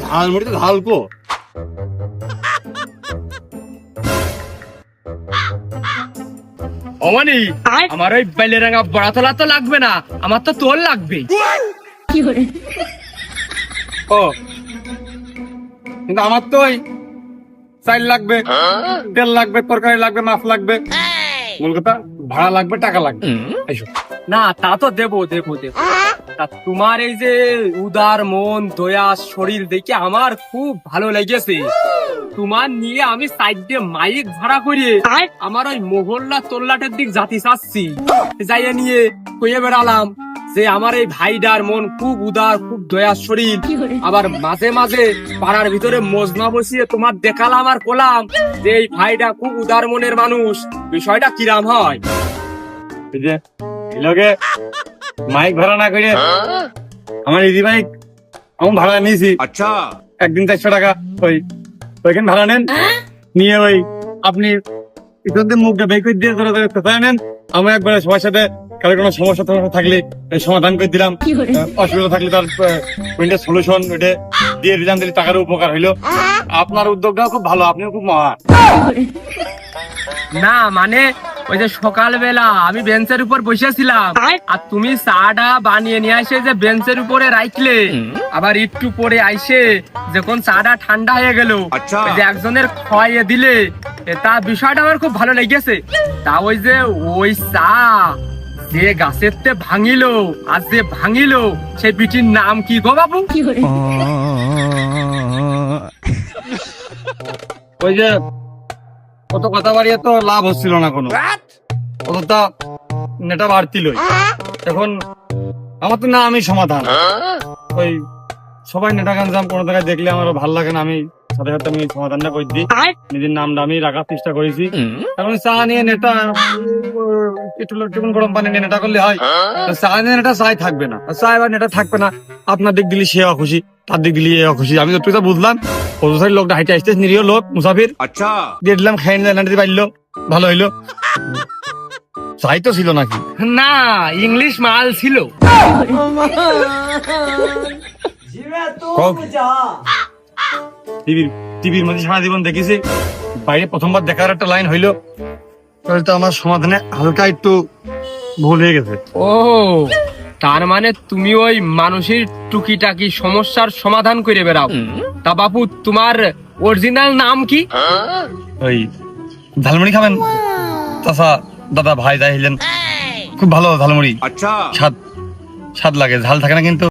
ঝালমুড়ি তো ঝালকো অমানি আমার ওই বেলেরাঙা বড়াতলা তো লাগবে না, আমার তো তোর লাগবে। ও কিন্তু আমার তো ওই চাল লাগবে, তেল লাগবে, তরকারি লাগবে, মাছ লাগবে, মূল কথা ভাড়া লাগবে, টাকা লাগবে। এইসব না তা তো দেবো দেবো দেবো। তা তোমার এই যে উদার মন দয়া শরীর দেখে আমার খুব ভালো লেগেছে। তোমার নিয়ে আমি সাইডে মাইক ভাড়া করে আমার ওই মহল্লা তোল্লাটের দিক জাতি চাচ্ছি, যাইয়া নিয়ে কইয়ে বেড়ালাম যে আমার এই ভাইটার মন খুব উদার, খুব দয়ার শরীর। আবার মাঝে মাঝে পাড়ার ভিতরে মজনা বসিয়ে তোমার দেখালাম আর কোলাম যে এই ভাইটা খুব উদার মনের মানুষ। বিষয়টা কিরাম হয়? এই যে এগুলোকে মাইক ভাড়া না করে আমার ইজি বাইক আমি ভাড়া নিয়েছি। अच्छा একদিন 400 টাকা ওইখানে ভাড়া নেন, নিয়ে ওই আপনি ইতিমধ্যে মুখটা বের করে দিয়ে কোথায় নেন। আমি একবার সবার সাথে কারো কোনো সমস্যা থাকলে সমাধান করে দিলাম, অসুবিধা থাকলে তার সলিউশন ওইটা দিয়ে দিলাম, দিলে টাকার উপকার হইলো। আপনার উদ্যোগটাও খুব ভালো, আপনিও খুব মহান। না মানে ওই যে সকালবেলা আমি বেঞ্চের উপর বসেছিলাম আর তুমি চাটা বানিয়ে নিয়ে আসে যে বেঞ্চের উপরে রাখলে, আবার একটু পরে আইসে যখন চাটা ঠান্ডা হয়ে গেল আচ্ছা। ওই যে একজনের খাইয়ে দিলে, তা বিষয়টা আমার খুব ভালো লেগেছে। তা ওই যে ওই চা যে গাছের তে ভাঙিলো আর যে ভাঙিলো সেই পিটির নাম কি গো বাবু? ওই যে কত কথা বাড়িয়ে তো লাভ হচ্ছিল না কোনো, অতটা নেটা বাড়তিল। এখন আমার তো না আমি সমাধান, ওই সবাই নেটা গান কোনো জায়গায় দেখলে আমার ভালো লাগে না, আমি সাথে সাথে আমি সমাধানটা করে দিই। নিজের নামটা আমি রাখার চেষ্টা করেছি। এখন চা নিয়ে নেটা একটু গরম পানি নিয়ে নেটা করলে হয়, চা নিয়ে নেটা চাই থাকবে না, চা এবার নেটা থাকবে না। আপনার দিক দিলি সে অখুশি, তার দিক দিলি এ অখুশি। আমি তো বুঝলাম পথচারী লোকটা হাইটে আসতে নিরীহ লোক মুসাফির, अच्छा দিয়ে দিলাম, খাই নিতে পারলো, ভালো হইলো। চাই তো ছিল নাকি? না ইংলিশ মাল ছিল। টিভির মধ্যে সারা জীবন দেখেছি, বাইরে প্রথমবার দেখার একটা লাইন হইলো, তাহলে তো আমার সমাধানে হালকা একটু ভুল হয়ে গেছে। ও তার মানে তুমি ওই মানুষের টুকিটাকি সমস্যার সমাধান করে বেড়াও। তা বাপু তোমার অরিজিনাল নাম কি? ওই ঝালমুড়ি খাবেন চাচা, দাদা, ভাই যাই হইলেন, খুব ভালো ঝালমুড়ি, अच्छा স্বাদ লাগে, ঝাল থাকে না কিন্তু।